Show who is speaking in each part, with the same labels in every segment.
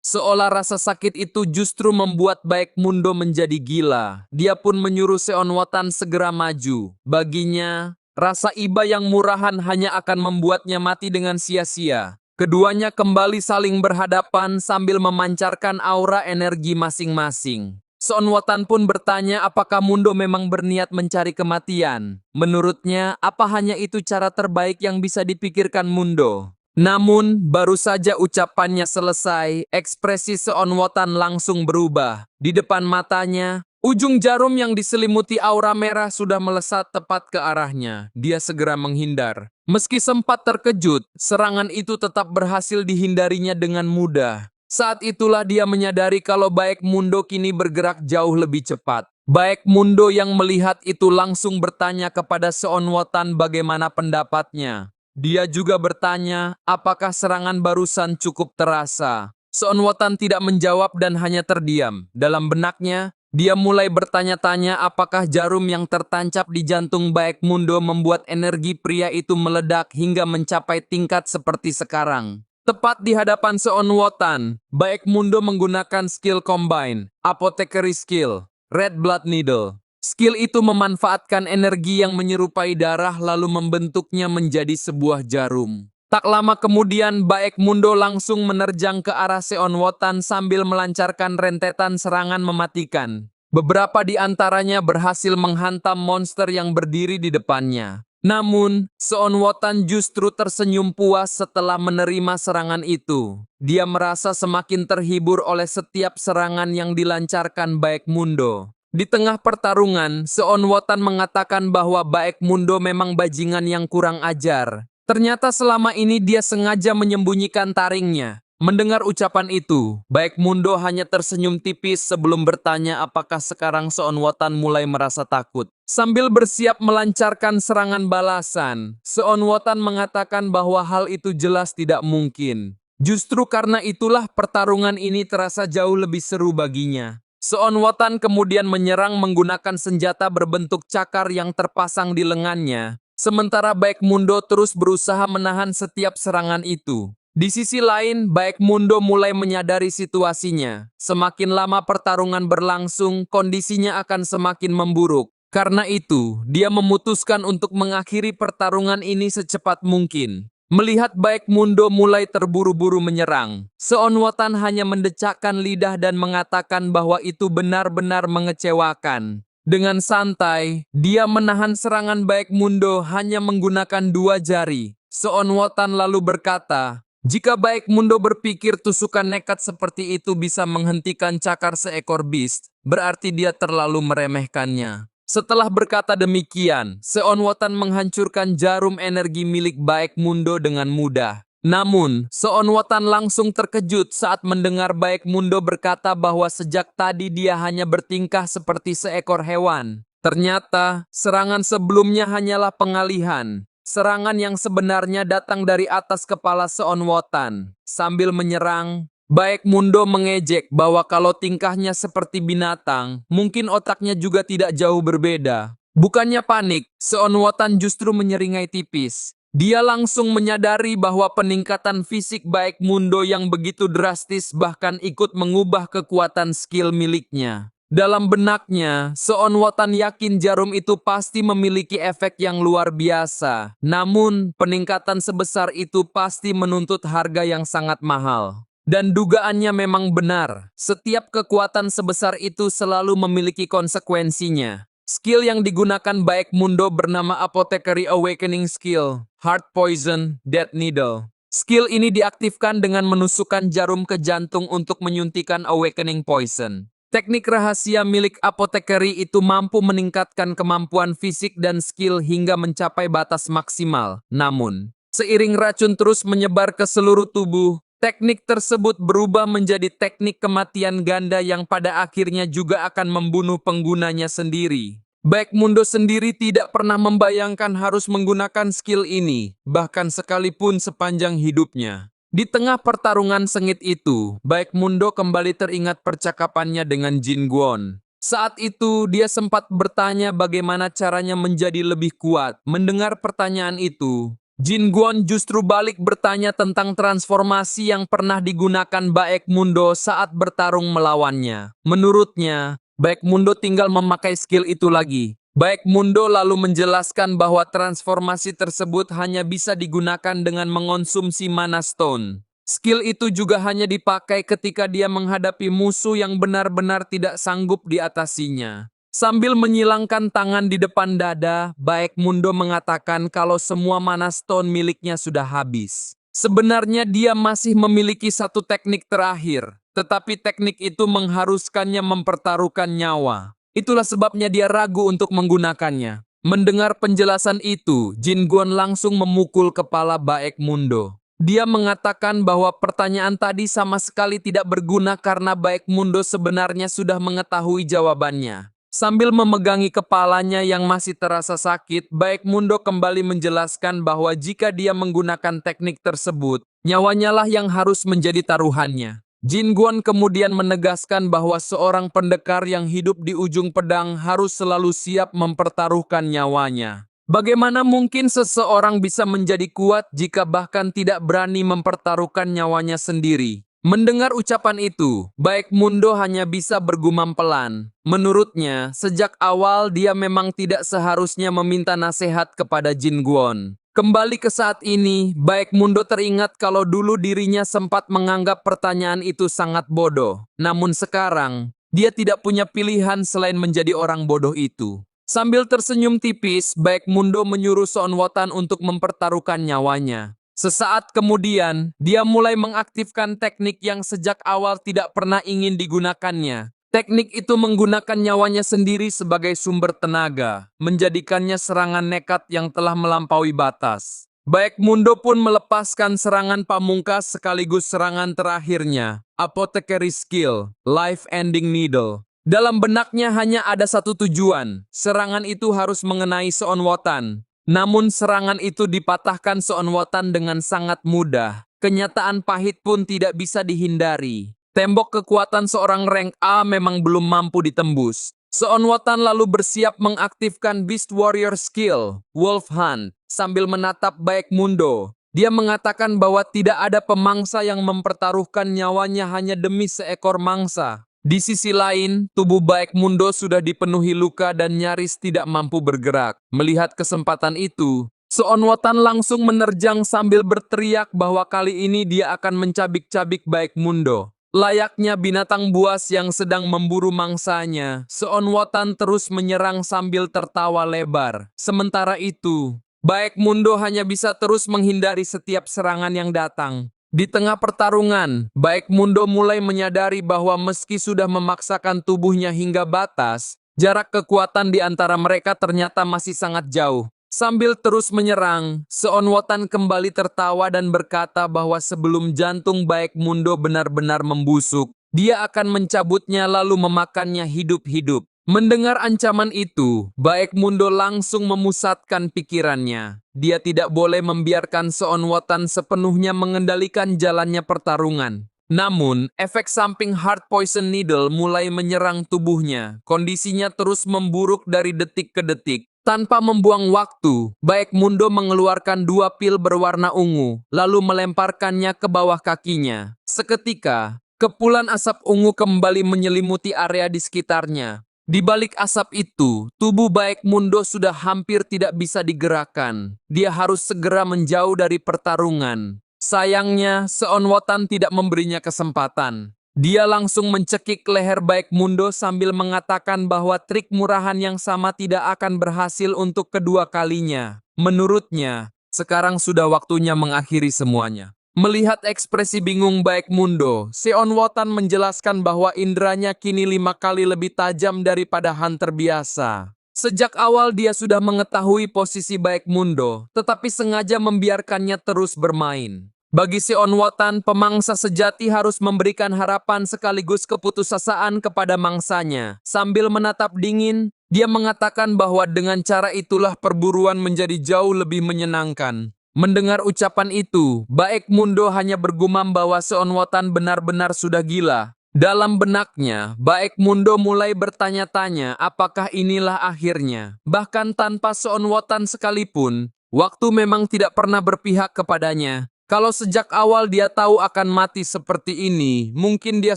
Speaker 1: Seolah rasa sakit itu justru membuat Baek Mundo menjadi gila. Dia pun menyuruh Seon Wotan segera maju. Baginya, rasa iba yang murahan hanya akan membuatnya mati dengan sia-sia. Keduanya kembali saling berhadapan sambil memancarkan aura energi masing-masing. Seon Wotan pun bertanya apakah Mundo memang berniat mencari kematian. Menurutnya, apa hanya itu cara terbaik yang bisa dipikirkan Mundo? Namun, baru saja ucapannya selesai, ekspresi Seon Wotan langsung berubah. Di depan matanya, ujung jarum yang diselimuti aura merah sudah melesat tepat ke arahnya. Dia segera menghindar. Meski sempat terkejut, serangan itu tetap berhasil dihindarinya dengan mudah. Saat itulah dia menyadari kalau Baek Mundo kini bergerak jauh lebih cepat. Baek Mundo yang melihat itu langsung bertanya kepada Seon Wotan bagaimana pendapatnya. Dia juga bertanya, apakah serangan barusan cukup terasa? Seon Wotan tidak menjawab dan hanya terdiam. Dalam benaknya, dia mulai bertanya-tanya apakah jarum yang tertancap di jantung Baek Mundo membuat energi pria itu meledak hingga mencapai tingkat seperti sekarang. Tepat di hadapan Seon Wotan, Baek Mundo menggunakan skill combine, apothecary skill, red blood needle. Skill itu memanfaatkan energi yang menyerupai darah lalu membentuknya menjadi sebuah jarum. Tak lama kemudian, Baek Mundo langsung menerjang ke arah Seon Wotan sambil melancarkan rentetan serangan mematikan. Beberapa di antaranya berhasil menghantam monster yang berdiri di depannya. Namun, Seon Wotan justru tersenyum puas setelah menerima serangan itu. Dia merasa semakin terhibur oleh setiap serangan yang dilancarkan Baek Mundo. Di tengah pertarungan, Seon Wotan mengatakan bahwa Baek Mundo memang bajingan yang kurang ajar. Ternyata selama ini dia sengaja menyembunyikan taringnya. Mendengar ucapan itu, Baek Mundo hanya tersenyum tipis sebelum bertanya apakah sekarang Seon Wotan mulai merasa takut. Sambil bersiap melancarkan serangan balasan, Seon Wotan mengatakan bahwa hal itu jelas tidak mungkin. Justru karena itulah pertarungan ini terasa jauh lebih seru baginya. Seon Wotan kemudian menyerang menggunakan senjata berbentuk cakar yang terpasang di lengannya, sementara Baek Mundo terus berusaha menahan setiap serangan itu. Di sisi lain, Baek Mundo mulai menyadari situasinya. Semakin lama pertarungan berlangsung, kondisinya akan semakin memburuk. Karena itu, dia memutuskan untuk mengakhiri pertarungan ini secepat mungkin. Melihat Baek Mundo mulai terburu-buru menyerang, Seon Wotan hanya mendecakkan lidah dan mengatakan bahwa itu benar-benar mengecewakan. Dengan santai, dia menahan serangan Baek Mundo hanya menggunakan 2 jari. Seon Wotan lalu berkata, jika Baek Mundo berpikir tusukan nekat seperti itu bisa menghentikan cakar seekor beast, berarti dia terlalu meremehkannya. Setelah berkata demikian, Seon Wotan menghancurkan jarum energi milik Baek Mundo dengan mudah. Namun, Seon Wotan langsung terkejut saat mendengar Baek Mundo berkata bahwa sejak tadi dia hanya bertingkah seperti seekor hewan. Ternyata, serangan sebelumnya hanyalah pengalihan. Serangan yang sebenarnya datang dari atas kepala Seon Wotan. Sambil menyerang, Baek Mundo mengejek bahwa kalau tingkahnya seperti binatang, mungkin otaknya juga tidak jauh berbeda. Bukannya panik, Seon Wotan justru menyeringai tipis. Dia langsung menyadari bahwa peningkatan fisik Baek Mundo yang begitu drastis bahkan ikut mengubah kekuatan skill miliknya. Dalam benaknya, Seon Wotan yakin jarum itu pasti memiliki efek yang luar biasa. Namun, peningkatan sebesar itu pasti menuntut harga yang sangat mahal. Dan dugaannya memang benar, setiap kekuatan sebesar itu selalu memiliki konsekuensinya. Skill yang digunakan Baek Mundo bernama Apothecary Awakening Skill, Heart Poison, Death Needle. Skill ini diaktifkan dengan menusukkan jarum ke jantung untuk menyuntikkan Awakening Poison. Teknik rahasia milik Apothecary itu mampu meningkatkan kemampuan fisik dan skill hingga mencapai batas maksimal. Namun, seiring racun terus menyebar ke seluruh tubuh, teknik tersebut berubah menjadi teknik kematian ganda yang pada akhirnya juga akan membunuh penggunanya sendiri. Baek Mundo sendiri tidak pernah membayangkan harus menggunakan skill ini, bahkan sekalipun sepanjang hidupnya. Di tengah pertarungan sengit itu, Baek Mundo kembali teringat percakapannya dengan Jin Gwon. Saat itu, dia sempat bertanya bagaimana caranya menjadi lebih kuat. Mendengar pertanyaan itu, Jin Guan justru balik bertanya tentang transformasi yang pernah digunakan Baek Mundo saat bertarung melawannya. Menurutnya, Baek Mundo tinggal memakai skill itu lagi. Baek Mundo lalu menjelaskan bahwa transformasi tersebut hanya bisa digunakan dengan mengonsumsi mana stone. Skill itu juga hanya dipakai ketika dia menghadapi musuh yang benar-benar tidak sanggup diatasinya. Sambil menyilangkan tangan di depan dada, Baek Mundo mengatakan kalau semua mana stone miliknya sudah habis. Sebenarnya dia masih memiliki satu teknik terakhir, tetapi teknik itu mengharuskannya mempertaruhkan nyawa. Itulah sebabnya dia ragu untuk menggunakannya. Mendengar penjelasan itu, Jin Guan langsung memukul kepala Baek Mundo. Dia mengatakan bahwa pertanyaan tadi sama sekali tidak berguna karena Baek Mundo sebenarnya sudah mengetahui jawabannya. Sambil memegangi kepalanya yang masih terasa sakit, Baek Mundo kembali menjelaskan bahwa jika dia menggunakan teknik tersebut, nyawanya lah yang harus menjadi taruhannya. Jin Guan kemudian menegaskan bahwa seorang pendekar yang hidup di ujung pedang harus selalu siap mempertaruhkan nyawanya. Bagaimana mungkin seseorang bisa menjadi kuat jika bahkan tidak berani mempertaruhkan nyawanya sendiri? Mendengar ucapan itu, Baek Mundo hanya bisa bergumam pelan. Menurutnya, sejak awal dia memang tidak seharusnya meminta nasihat kepada Jin Guan. Kembali ke saat ini, Baek Mundo teringat kalau dulu dirinya sempat menganggap pertanyaan itu sangat bodoh. Namun sekarang, dia tidak punya pilihan selain menjadi orang bodoh itu. Sambil tersenyum tipis, Baek Mundo menyuruh Son Wotan untuk mempertaruhkan nyawanya. Sesaat kemudian, dia mulai mengaktifkan teknik yang sejak awal tidak pernah ingin digunakannya. Teknik itu menggunakan nyawanya sendiri sebagai sumber tenaga, menjadikannya serangan nekat yang telah melampaui batas. Baek Mundo pun melepaskan serangan pamungkas sekaligus serangan terakhirnya, Apothecary Skill, Life Ending Needle. Dalam benaknya hanya ada satu tujuan, serangan itu harus mengenai Son Wotan. Namun serangan itu dipatahkan Son Wotan dengan sangat mudah. Kenyataan pahit pun tidak bisa dihindari. Tembok kekuatan seorang rank A memang belum mampu ditembus. Son Wotan lalu bersiap mengaktifkan Beast Warrior Skill, Wolf Hunt, sambil menatap Baek Mundo. Dia mengatakan bahwa tidak ada pemangsa yang mempertaruhkan nyawanya hanya demi seekor mangsa. Di sisi lain, tubuh Baek Mundo sudah dipenuhi luka dan nyaris tidak mampu bergerak. Melihat kesempatan itu, Son Wotan langsung menerjang sambil berteriak bahwa kali ini dia akan mencabik-cabik Baek Mundo. Layaknya binatang buas yang sedang memburu mangsanya, Son Wotan terus menyerang sambil tertawa lebar. Sementara itu, Baek Mundo hanya bisa terus menghindari setiap serangan yang datang. Di tengah pertarungan, Baek Mundo mulai menyadari bahwa meski sudah memaksakan tubuhnya hingga batas, jarak kekuatan di antara mereka ternyata masih sangat jauh. Sambil terus menyerang, Son Wotan kembali tertawa dan berkata bahwa sebelum jantung Baek Mundo benar-benar membusuk, dia akan mencabutnya lalu memakannya hidup-hidup. Mendengar ancaman itu, Baek Mundo langsung memusatkan pikirannya. Dia tidak boleh membiarkan Son Wotan sepenuhnya mengendalikan jalannya pertarungan. Namun, efek samping Heart Poison Needle mulai menyerang tubuhnya. Kondisinya terus memburuk dari detik ke detik. Tanpa membuang waktu, Baek Mundo mengeluarkan 2 pil berwarna ungu, lalu melemparkannya ke bawah kakinya. Seketika, kepulan asap ungu kembali menyelimuti area di sekitarnya. Di balik asap itu, tubuh Baek Mundo sudah hampir tidak bisa digerakkan. Dia harus segera menjauh dari pertarungan. Sayangnya, Son Wotan tidak memberinya kesempatan. Dia langsung mencekik leher Baek Mundo sambil mengatakan bahwa trik murahan yang sama tidak akan berhasil untuk kedua kalinya. Menurutnya, sekarang sudah waktunya mengakhiri semuanya. Melihat ekspresi bingung Baek Mundo, Son Wotan menjelaskan bahwa indranya kini 5 kali lebih tajam daripada hunter biasa. Sejak awal dia sudah mengetahui posisi Baek Mundo, tetapi sengaja membiarkannya terus bermain. Bagi Son Wotan, pemangsa sejati harus memberikan harapan sekaligus keputusasaan kepada mangsanya. Sambil menatap dingin, dia mengatakan bahwa dengan cara itulah perburuan menjadi jauh lebih menyenangkan. Mendengar ucapan itu, Baek Mundo hanya bergumam bahwa Son Wotan benar-benar sudah gila. Dalam benaknya, Baek Mundo mulai bertanya-tanya apakah inilah akhirnya. Bahkan tanpa Son Wotan sekalipun, Waktu memang tidak pernah berpihak kepadanya. Kalau sejak awal dia tahu akan mati seperti ini, mungkin dia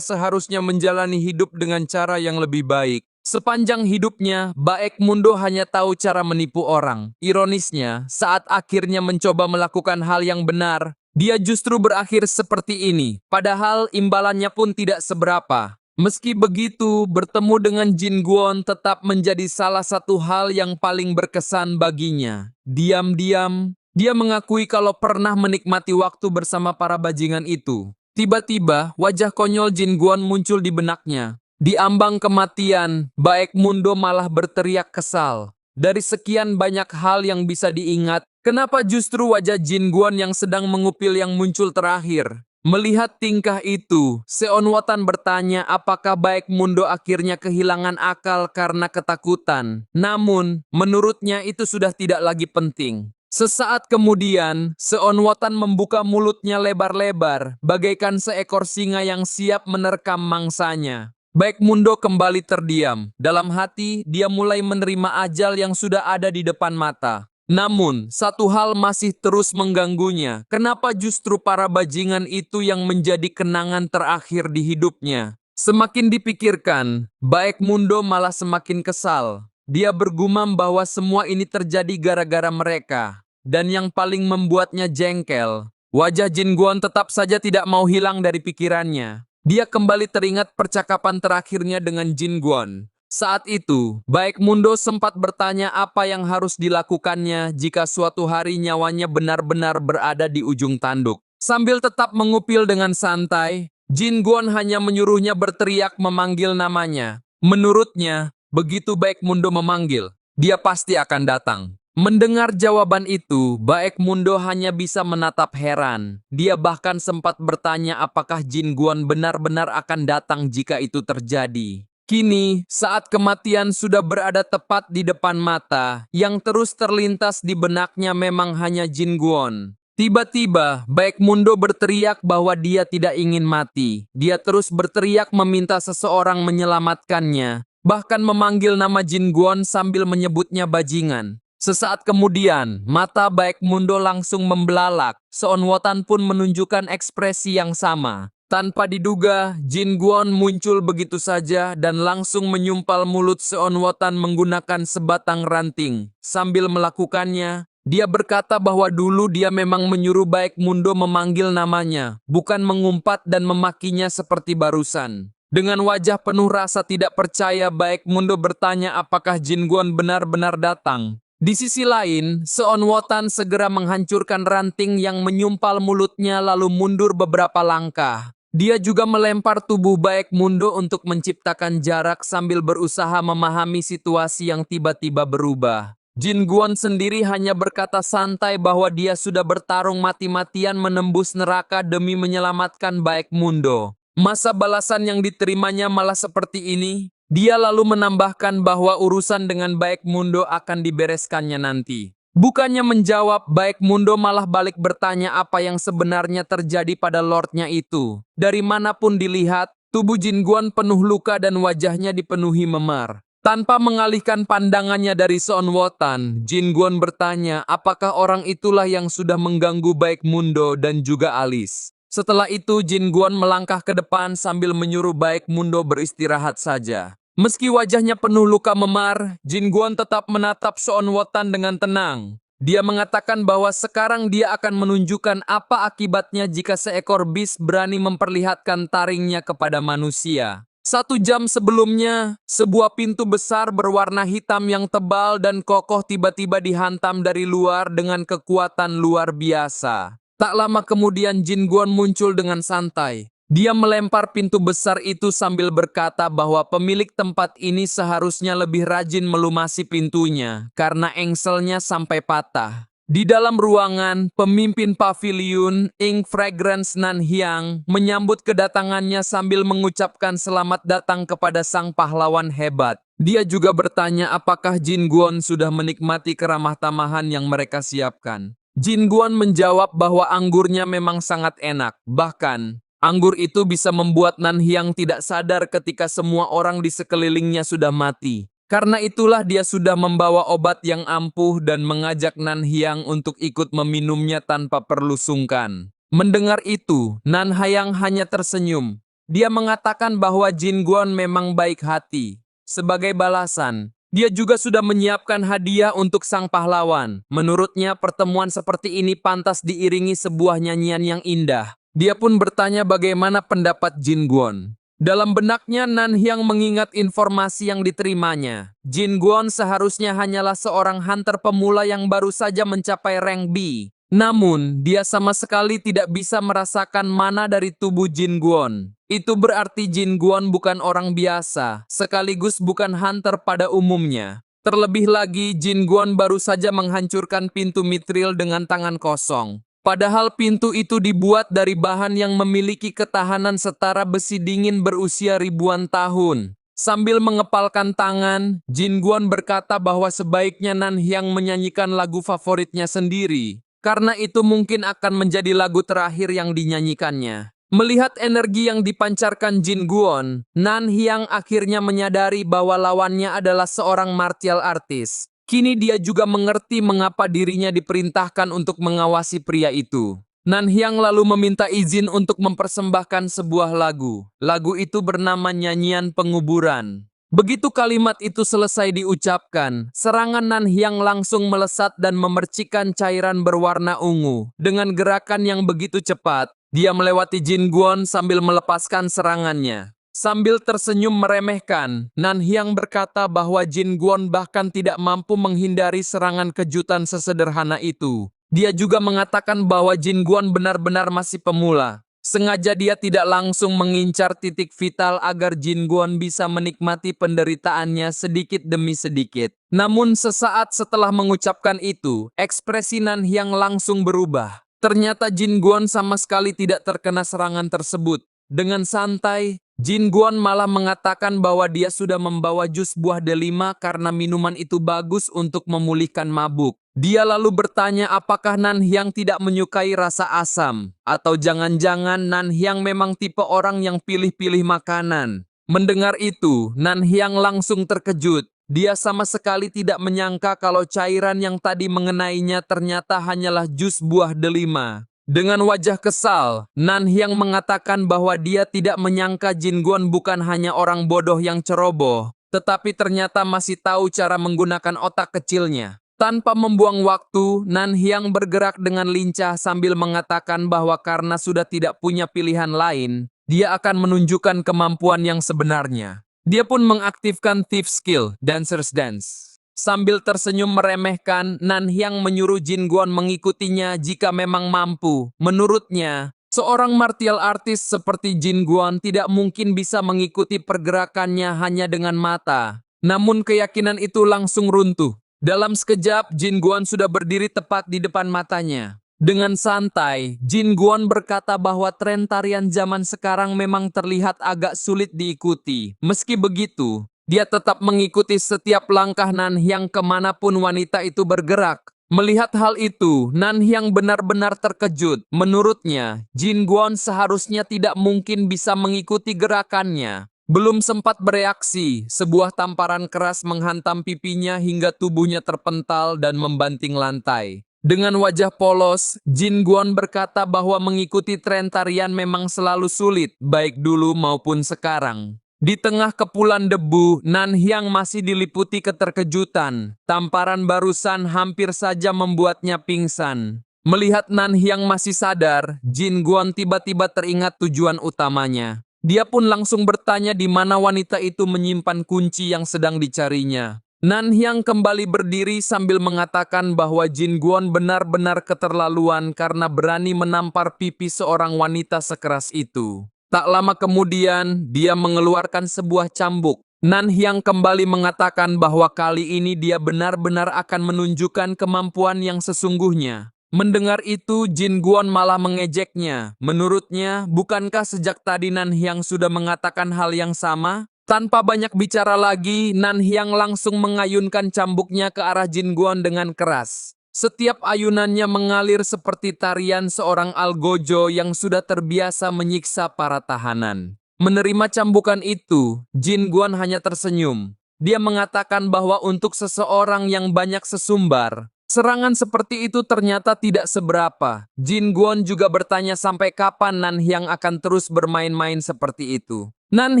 Speaker 1: seharusnya menjalani hidup dengan cara yang lebih baik. Sepanjang hidupnya, Baek Mundo hanya tahu cara menipu orang. Ironisnya, saat akhirnya mencoba melakukan hal yang benar, dia justru berakhir seperti ini. Padahal imbalannya pun tidak seberapa. Meski begitu, bertemu dengan Jin Guon tetap menjadi salah satu hal yang paling berkesan baginya. Diam-diam, dia mengakui kalau pernah menikmati waktu bersama para bajingan itu. Tiba-tiba, wajah konyol Jin Guon muncul di benaknya. Di ambang kematian, Baek Mundo malah berteriak kesal. Dari sekian banyak hal yang bisa diingat, kenapa justru wajah Jin Guon yang sedang mengupil yang muncul terakhir? Melihat tingkah itu, Seon Wotan bertanya apakah Baek Mundo akhirnya kehilangan akal karena ketakutan. Namun, menurutnya itu sudah tidak lagi penting. Sesaat kemudian, Seon Wotan membuka mulutnya lebar-lebar, bagaikan seekor singa yang siap menerkam mangsanya. Baek Mundo kembali terdiam. Dalam hati, dia mulai menerima ajal yang sudah ada di depan mata. Namun, satu hal masih terus mengganggunya. Kenapa justru para bajingan itu yang menjadi kenangan terakhir di hidupnya? Semakin dipikirkan, Baek Mundo malah semakin kesal. Dia bergumam bahwa semua ini terjadi gara-gara mereka. Dan yang paling membuatnya jengkel, wajah Jin Guon tetap saja tidak mau hilang dari pikirannya. Dia kembali teringat percakapan terakhirnya dengan Jin Guon. Saat itu, Baek Mundo sempat bertanya apa yang harus dilakukannya jika suatu hari nyawanya benar-benar berada di ujung tanduk. Sambil tetap mengupil dengan santai, Jin Guon hanya menyuruhnya berteriak memanggil namanya. Menurutnya, begitu Baek Mundo memanggil, dia pasti akan datang. Mendengar jawaban itu, Baek Mundo hanya bisa menatap heran. Dia bahkan sempat bertanya apakah Jin Guon benar-benar akan datang jika itu terjadi. Kini, saat kematian sudah berada tepat di depan mata, yang terus terlintas di benaknya memang hanya Jin Guon. Tiba-tiba, Baek Mundo berteriak bahwa dia tidak ingin mati. Dia terus berteriak meminta seseorang menyelamatkannya, bahkan memanggil nama Jin Guon sambil menyebutnya bajingan. Sesaat kemudian, mata Baek Mundo langsung membelalak. Seon Wotan pun menunjukkan ekspresi yang sama. Tanpa diduga, Jin Guon muncul begitu saja dan langsung menyumpal mulut Seon Wotan menggunakan sebatang ranting. Sambil melakukannya, dia berkata bahwa dulu dia memang menyuruh Baek Mundo memanggil namanya, bukan mengumpat dan memakinya seperti barusan. Dengan wajah penuh rasa tidak percaya, Baek Mundo bertanya apakah Jin Guon benar-benar datang. Di sisi lain, Seon Wotan segera menghancurkan ranting yang menyumpal mulutnya lalu mundur beberapa langkah. Dia juga melempar tubuh Baek Mundo untuk menciptakan jarak sambil berusaha memahami situasi yang tiba-tiba berubah. Jin Guon sendiri hanya berkata santai bahwa dia sudah bertarung mati-matian menembus neraka demi menyelamatkan Baek Mundo. Masa balasan yang diterimanya malah seperti ini. Dia lalu menambahkan bahwa urusan dengan Baek Mundo akan dibereskannya nanti. Bukannya menjawab, Baek Mundo malah balik bertanya apa yang sebenarnya terjadi pada lordnya itu. Dari manapun dilihat, tubuh Jin Guon penuh luka dan wajahnya dipenuhi memar. Tanpa mengalihkan pandangannya dari Seon Wotan, Jin Guon bertanya apakah orang itulah yang sudah mengganggu Baek Mundo dan juga Alice. Setelah itu, Jin Guon melangkah ke depan sambil menyuruh Baek Mundo beristirahat saja. Meski wajahnya penuh luka memar, Jin Guon tetap menatap Seon Wotan dengan tenang. Dia mengatakan bahwa sekarang dia akan menunjukkan apa akibatnya jika seekor bis berani memperlihatkan taringnya kepada manusia. 1 jam sebelumnya, sebuah pintu besar berwarna hitam yang tebal dan kokoh tiba-tiba dihantam dari luar dengan kekuatan luar biasa. Tak lama kemudian Jin Guon muncul dengan santai. Dia melempar pintu besar itu sambil berkata bahwa pemilik tempat ini seharusnya lebih rajin melumasi pintunya karena engselnya sampai patah. Di dalam ruangan, pemimpin paviliun, Ing Fragrance Nan Hyang, menyambut kedatangannya sambil mengucapkan selamat datang kepada sang pahlawan hebat. Dia juga bertanya apakah Jin Guon sudah menikmati keramah tamahan yang mereka siapkan. Jin Guon menjawab bahwa anggurnya memang sangat enak. Bahkan, anggur itu bisa membuat Nan Hyang tidak sadar ketika semua orang di sekelilingnya sudah mati. Karena itulah dia sudah membawa obat yang ampuh dan mengajak Nan Hyang untuk ikut meminumnya tanpa perlu sungkan. Mendengar itu, Nan Hyang hanya tersenyum. Dia mengatakan bahwa Jin Guan memang baik hati. Sebagai balasan, dia juga sudah menyiapkan hadiah untuk sang pahlawan. Menurutnya, pertemuan seperti ini pantas diiringi sebuah nyanyian yang indah. Dia pun bertanya bagaimana pendapat Jin Guan. Dalam benaknya, Nan Hyang mengingat informasi yang diterimanya. Jin Guan seharusnya hanyalah seorang hunter pemula yang baru saja mencapai rank B. Namun, dia sama sekali tidak bisa merasakan mana dari tubuh Jin Guan. Itu berarti Jin Guan bukan orang biasa, sekaligus bukan hunter pada umumnya. Terlebih lagi, Jin Guan baru saja menghancurkan pintu mithril dengan tangan kosong. Padahal pintu itu dibuat dari bahan yang memiliki ketahanan setara besi dingin berusia ribuan tahun. Sambil mengepalkan tangan, Jin Guan berkata bahwa sebaiknya Nan Hyang menyanyikan lagu favoritnya sendiri. Karena itu mungkin akan menjadi lagu terakhir yang dinyanyikannya. Melihat energi yang dipancarkan Jin Guan, Nan Hyang akhirnya menyadari bahwa lawannya adalah seorang martial artist. Kini dia juga mengerti mengapa dirinya diperintahkan untuk mengawasi pria itu. Nan Hyang lalu meminta izin untuk mempersembahkan sebuah lagu. Lagu itu bernama Nyanyian Penguburan. Begitu kalimat itu selesai diucapkan, serangan Nan Hyang langsung melesat dan memercikan cairan berwarna ungu. Dengan gerakan yang begitu cepat, dia melewati Jin Guan sambil melepaskan serangannya. Sambil tersenyum meremehkan, Nan Hyang berkata bahwa Jin Guan bahkan tidak mampu menghindari serangan kejutan sesederhana itu. Dia juga mengatakan bahwa Jin Guan benar-benar masih pemula. Sengaja dia tidak langsung mengincar titik vital agar Jin Guan bisa menikmati penderitaannya sedikit demi sedikit. Namun sesaat setelah mengucapkan itu, ekspresi Nan Hyang langsung berubah. Ternyata Jin Guan sama sekali tidak terkena serangan tersebut. Dengan santai, Jin Guan malah mengatakan bahwa dia sudah membawa jus buah delima karena minuman itu bagus untuk memulihkan mabuk. Dia lalu bertanya apakah Nan Hyang tidak menyukai rasa asam, atau jangan-jangan Nan Hyang memang tipe orang yang pilih-pilih makanan. Mendengar itu, Nan Hyang langsung terkejut. Dia sama sekali tidak menyangka kalau cairan yang tadi mengenainya ternyata hanyalah jus buah delima. Dengan wajah kesal, Nan Hyang mengatakan bahwa dia tidak menyangka Jin Guan bukan hanya orang bodoh yang ceroboh, tetapi ternyata masih tahu cara menggunakan otak kecilnya. Tanpa membuang waktu, Nan Hyang bergerak dengan lincah sambil mengatakan bahwa karena sudah tidak punya pilihan lain, dia akan menunjukkan kemampuan yang sebenarnya. Dia pun mengaktifkan Thief Skill, Dancer's Dance. Sambil tersenyum meremehkan, Nan Hyang menyuruh Jin Guan mengikutinya jika memang mampu. Menurutnya, seorang martial artist seperti Jin Guan tidak mungkin bisa mengikuti pergerakannya hanya dengan mata. Namun keyakinan itu langsung runtuh. Dalam sekejap, Jin Guan sudah berdiri tepat di depan matanya. Dengan santai, Jin Guan berkata bahwa tren tarian zaman sekarang memang terlihat agak sulit diikuti. Meski begitu, dia tetap mengikuti setiap langkah Nan Hyang kemanapun wanita itu bergerak. Melihat hal itu, Nan Hyang benar-benar terkejut. Menurutnya, Jin Guan seharusnya tidak mungkin bisa mengikuti gerakannya. Belum sempat bereaksi, sebuah tamparan keras menghantam pipinya hingga tubuhnya terpental dan membanting lantai. Dengan wajah polos, Jin Guan berkata bahwa mengikuti tren tarian memang selalu sulit, baik dulu maupun sekarang. Di tengah kepulan debu, Nan Hyang masih diliputi keterkejutan. Tamparan barusan hampir saja membuatnya pingsan. Melihat Nan Hyang masih sadar, Jin Guan tiba-tiba teringat tujuan utamanya. Dia pun langsung bertanya di mana wanita itu menyimpan kunci yang sedang dicarinya. Nan Hyang kembali berdiri sambil mengatakan bahwa Jin Guan benar-benar keterlaluan karena berani menampar pipi seorang wanita sekeras itu. Tak lama kemudian, dia mengeluarkan sebuah cambuk. Nan Hyang kembali mengatakan bahwa kali ini dia benar-benar akan menunjukkan kemampuan yang sesungguhnya. Mendengar itu, Jin Guan malah mengejeknya. Menurutnya, bukankah sejak tadi Nan Hyang sudah mengatakan hal yang sama? Tanpa banyak bicara lagi, Nan Hyang langsung mengayunkan cambuknya ke arah Jin Guan dengan keras. Setiap ayunannya mengalir seperti tarian seorang algojo yang sudah terbiasa menyiksa para tahanan. Menerima cambukan itu, Jin Guan hanya tersenyum. Dia mengatakan bahwa untuk seseorang yang banyak sesumbar, serangan seperti itu ternyata tidak seberapa. Jin Guan juga bertanya sampai kapan Nan Hyang akan terus bermain-main seperti itu. Nan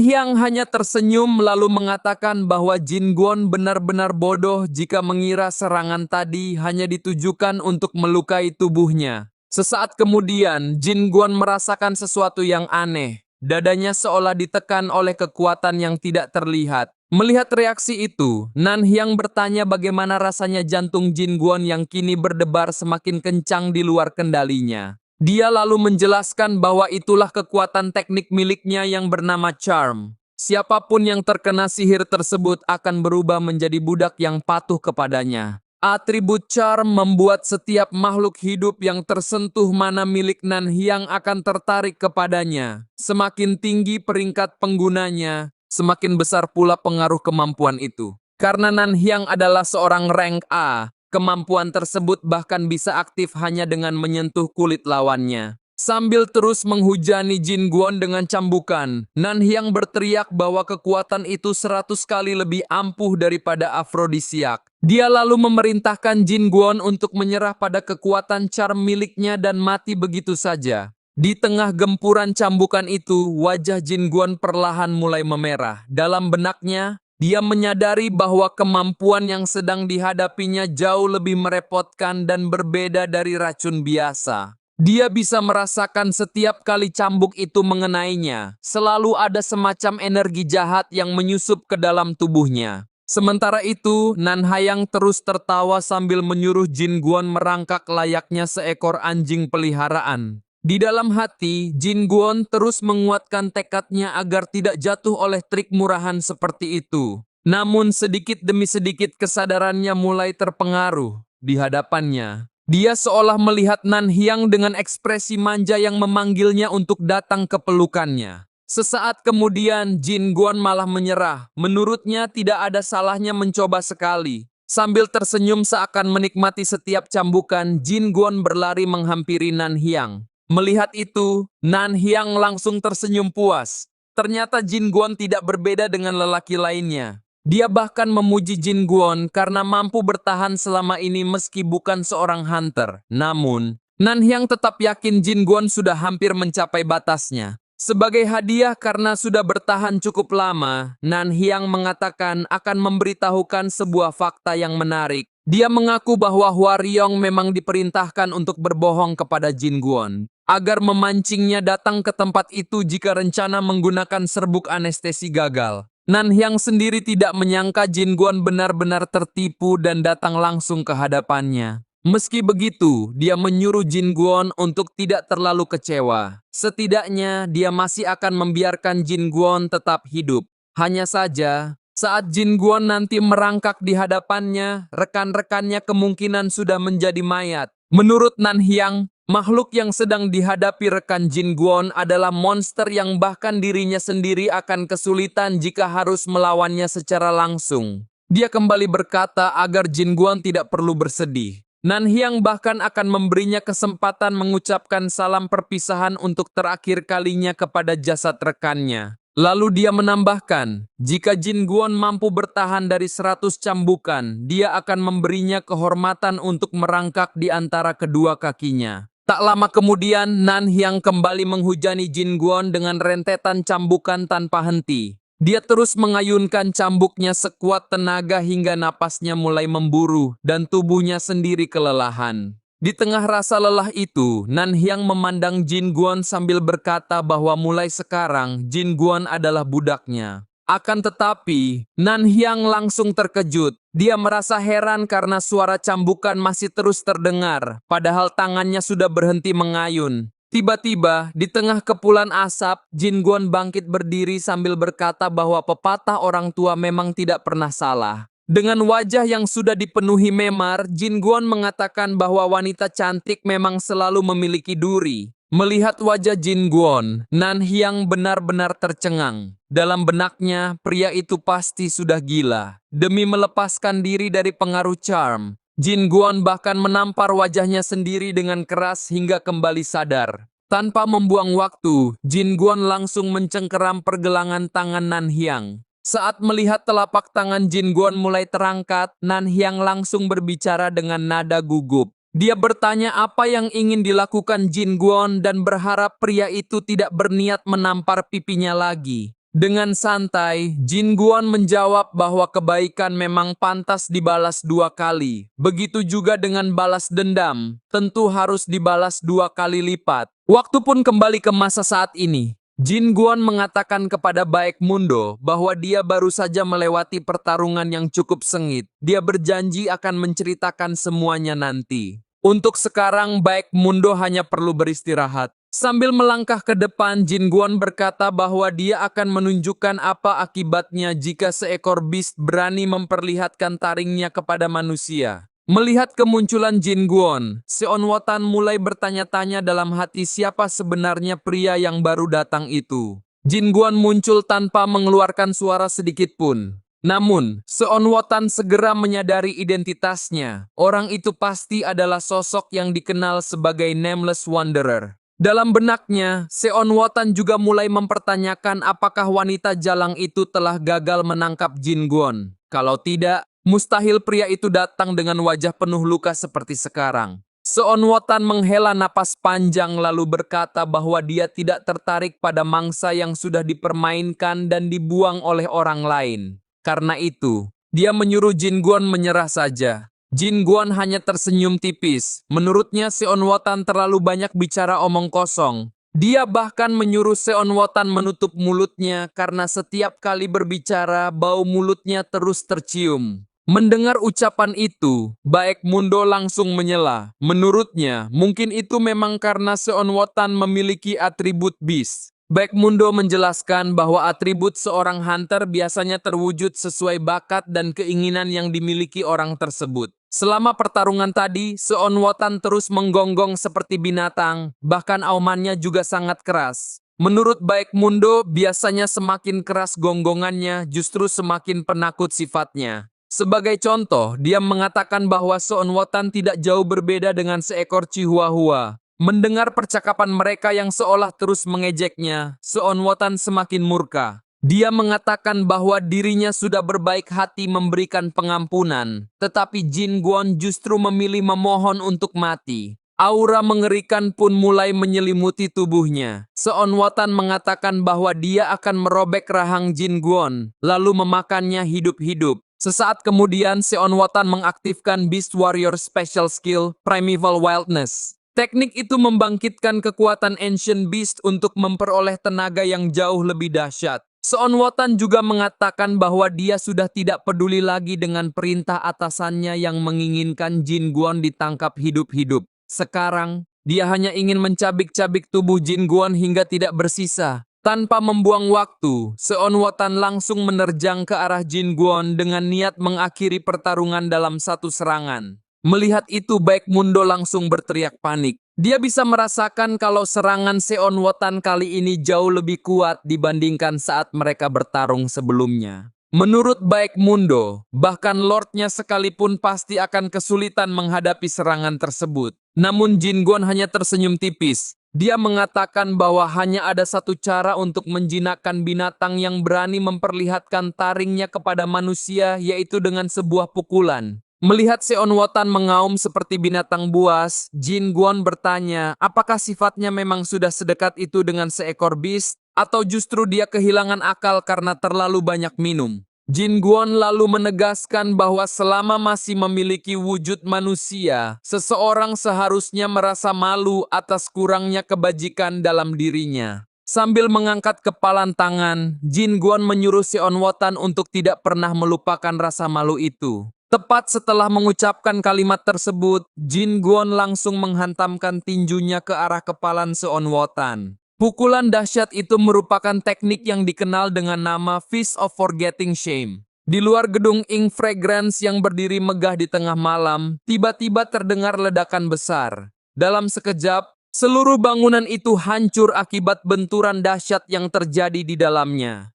Speaker 1: Hyang hanya tersenyum lalu mengatakan bahwa Jin Guan benar-benar bodoh jika mengira serangan tadi hanya ditujukan untuk melukai tubuhnya. Sesaat kemudian, Jin Guan merasakan sesuatu yang aneh. Dadanya seolah ditekan oleh kekuatan yang tidak terlihat. Melihat reaksi itu, Nan Hyang bertanya bagaimana rasanya jantung Jin Guan yang kini berdebar semakin kencang di luar kendalinya. Dia lalu menjelaskan bahwa itulah kekuatan teknik miliknya yang bernama Charm. Siapapun yang terkena sihir tersebut akan berubah menjadi budak yang patuh kepadanya. Atribut Charm membuat setiap makhluk hidup yang tersentuh mana milik Nan Hyang akan tertarik kepadanya. Semakin tinggi peringkat penggunanya, semakin besar pula pengaruh kemampuan itu. Karena Nan Hyang adalah seorang rank A, kemampuan tersebut bahkan bisa aktif hanya dengan menyentuh kulit lawannya. Sambil terus menghujani Jin Guan dengan cambukan, Nan Hyang berteriak bahwa kekuatan itu 100 kali lebih ampuh daripada afrodisiak. Dia lalu memerintahkan Jin Guan untuk menyerah pada kekuatan charm miliknya dan mati begitu saja. Di tengah gempuran cambukan itu, wajah Jin Guan perlahan mulai memerah. Dalam benaknya, dia menyadari bahwa kemampuan yang sedang dihadapinya jauh lebih merepotkan dan berbeda dari racun biasa. Dia bisa merasakan setiap kali cambuk itu mengenainya, selalu ada semacam energi jahat yang menyusup ke dalam tubuhnya. Sementara itu, Nan Hyang terus tertawa sambil menyuruh Jin Guan merangkak layaknya seekor anjing peliharaan. Di dalam hati, Jin Guan terus menguatkan tekadnya agar tidak jatuh oleh trik murahan seperti itu. Namun sedikit demi sedikit kesadarannya mulai terpengaruh di hadapannya. Dia seolah melihat Nan Hyang dengan ekspresi manja yang memanggilnya untuk datang ke pelukannya. Sesaat kemudian, Jin Guan malah menyerah. Menurutnya tidak ada salahnya mencoba sekali. Sambil tersenyum seakan menikmati setiap cambukan, Jin Guan berlari menghampiri Nan Hyang. Melihat itu, Nan Hyang langsung tersenyum puas. Ternyata Jin Guan tidak berbeda dengan lelaki lainnya. Dia bahkan memuji Jin Guan karena mampu bertahan selama ini meski bukan seorang hunter. Namun, Nan Hyang tetap yakin Jin Guan sudah hampir mencapai batasnya. Sebagai hadiah karena sudah bertahan cukup lama, Nan Hyang mengatakan akan memberitahukan sebuah fakta yang menarik. Dia mengaku bahwa Hwaryong memang diperintahkan untuk berbohong kepada Jin Guan agar memancingnya datang ke tempat itu jika rencana menggunakan serbuk anestesi gagal. Nan Hyang sendiri tidak menyangka Jin Guan benar-benar tertipu dan datang langsung ke hadapannya. Meski begitu, dia menyuruh Jin Guan untuk tidak terlalu kecewa. Setidaknya, dia masih akan membiarkan Jin Guan tetap hidup. Hanya saja, saat Jin Guan nanti merangkak di hadapannya, rekan-rekannya kemungkinan sudah menjadi mayat. Menurut Nan Hyang, makhluk yang sedang dihadapi rekan Jin Guan adalah monster yang bahkan dirinya sendiri akan kesulitan jika harus melawannya secara langsung. Dia kembali berkata agar Jin Guan tidak perlu bersedih. Nan Hyang bahkan akan memberinya kesempatan mengucapkan salam perpisahan untuk terakhir kalinya kepada jasad rekannya. Lalu dia menambahkan, jika Jin Guan mampu bertahan dari 100 cambukan, dia akan memberinya kehormatan untuk merangkak di antara kedua kakinya. Tak lama kemudian, Nan Hyang kembali menghujani Jin Guan dengan rentetan cambukan tanpa henti. Dia terus mengayunkan cambuknya sekuat tenaga hingga napasnya mulai memburu dan tubuhnya sendiri kelelahan. Di tengah rasa lelah itu, Nan Hyang memandang Jin Guan sambil berkata bahwa mulai sekarang Jin Guan adalah budaknya. Akan tetapi, Nan Hyang langsung terkejut. Dia merasa heran karena suara cambukan masih terus terdengar, padahal tangannya sudah berhenti mengayun. Tiba-tiba, di tengah kepulan asap, Jin Guan bangkit berdiri sambil berkata bahwa pepatah orang tua memang tidak pernah salah. Dengan wajah yang sudah dipenuhi memar, Jin Guan mengatakan bahwa wanita cantik memang selalu memiliki duri. Melihat wajah Jin Guan, Nan Hyang benar-benar tercengang. Dalam benaknya, pria itu pasti sudah gila. Demi melepaskan diri dari pengaruh charm, Jin Guan bahkan menampar wajahnya sendiri dengan keras hingga kembali sadar. Tanpa membuang waktu, Jin Guan langsung mencengkeram pergelangan tangan Nan Hyang. Saat melihat telapak tangan Jin Guan mulai terangkat, Nan Hyang langsung berbicara dengan nada gugup. Dia bertanya apa yang ingin dilakukan Jin Guan dan berharap pria itu tidak berniat menampar pipinya lagi. Dengan santai, Jin Guan menjawab bahwa kebaikan memang pantas dibalas 2 kali. Begitu juga dengan balas dendam, tentu harus dibalas 2 kali lipat. Waktu pun kembali ke masa saat ini. Jin Guan mengatakan kepada Baek Mundo bahwa dia baru saja melewati pertarungan yang cukup sengit. Dia berjanji akan menceritakan semuanya nanti. Untuk sekarang, Baek Mundo hanya perlu beristirahat. Sambil melangkah ke depan, Jin Guan berkata bahwa dia akan menunjukkan apa akibatnya jika seekor beast berani memperlihatkan taringnya kepada manusia. Melihat kemunculan Jin Guan, Seon Wotan mulai bertanya-tanya dalam hati siapa sebenarnya pria yang baru datang itu. Jin Guan muncul tanpa mengeluarkan suara sedikit pun. Namun, Seon Wotan segera menyadari identitasnya. Orang itu pasti adalah sosok yang dikenal sebagai Nameless Wanderer. Dalam benaknya, Seon Wotan juga mulai mempertanyakan apakah wanita jalang itu telah gagal menangkap Jin Guan. Kalau tidak, mustahil pria itu datang dengan wajah penuh luka seperti sekarang. Seon Wotan menghela napas panjang lalu berkata bahwa dia tidak tertarik pada mangsa yang sudah dipermainkan dan dibuang oleh orang lain. Karena itu, dia menyuruh Jin Guan menyerah saja. Jin Guan hanya tersenyum tipis. Menurutnya Seon Wotan terlalu banyak bicara omong kosong. Dia bahkan menyuruh Seon Wotan menutup mulutnya karena setiap kali berbicara bau mulutnya terus tercium. Mendengar ucapan itu, Baek Mundo langsung menyela. Menurutnya, mungkin itu memang karena Seon Wotan memiliki atribut beast. Baek Mundo menjelaskan bahwa atribut seorang hunter biasanya terwujud sesuai bakat dan keinginan yang dimiliki orang tersebut. Selama pertarungan tadi, Seon Wotan terus menggonggong seperti binatang, bahkan aumannya juga sangat keras. Menurut Baek Mundo, biasanya semakin keras gonggongannya, justru semakin penakut sifatnya. Sebagai contoh, dia mengatakan bahwa Seon Wotan tidak jauh berbeda dengan seekor Chihuahua. Mendengar percakapan mereka yang seolah terus mengejeknya, Seon Wotan semakin murka. Dia mengatakan bahwa dirinya sudah berbaik hati memberikan pengampunan, tetapi Jin Guan justru memilih memohon untuk mati. Aura mengerikan pun mulai menyelimuti tubuhnya. Seon Wotan mengatakan bahwa dia akan merobek rahang Jin Guan, lalu memakannya hidup-hidup. Sesaat kemudian, Seon Wotan mengaktifkan Beast Warrior Special Skill, Primeval Wildness. Teknik itu membangkitkan kekuatan Ancient Beast untuk memperoleh tenaga yang jauh lebih dahsyat. Seon Wotan juga mengatakan bahwa dia sudah tidak peduli lagi dengan perintah atasannya yang menginginkan Jin Guan ditangkap hidup-hidup. Sekarang, dia hanya ingin mencabik-cabik tubuh Jin Guan hingga tidak bersisa. Tanpa membuang waktu, Seon Wotan langsung menerjang ke arah Jin Guan dengan niat mengakhiri pertarungan dalam satu serangan. Melihat itu, Baek Mundo langsung berteriak panik. Dia bisa merasakan kalau serangan Seon Wotan kali ini jauh lebih kuat dibandingkan saat mereka bertarung sebelumnya. Menurut Baek Mundo, bahkan Lordnya sekalipun pasti akan kesulitan menghadapi serangan tersebut. Namun Jin Guan hanya tersenyum tipis. Dia mengatakan bahwa hanya ada satu cara untuk menjinakkan binatang yang berani memperlihatkan taringnya kepada manusia, yaitu dengan sebuah pukulan. Melihat Seon Wotan mengaum seperti binatang buas, Jin Guan bertanya, apakah sifatnya memang sudah sedekat itu dengan seekor beast, atau justru dia kehilangan akal karena terlalu banyak minum. Jin Guan lalu menegaskan bahwa selama masih memiliki wujud manusia, seseorang seharusnya merasa malu atas kurangnya kebajikan dalam dirinya. Sambil mengangkat kepalan tangan, Jin Guan menyuruh Seon Wotan untuk tidak pernah melupakan rasa malu itu. Tepat setelah mengucapkan kalimat tersebut, Jin Guan langsung menghantamkan tinjunya ke arah kepalan Seon Wotan. Pukulan dahsyat itu merupakan teknik yang dikenal dengan nama Fist of Forgetting Shame. Di luar gedung Ink Fragrance yang berdiri megah di tengah malam, tiba-tiba terdengar ledakan besar. Dalam sekejap, seluruh bangunan itu hancur akibat benturan dahsyat yang terjadi di dalamnya.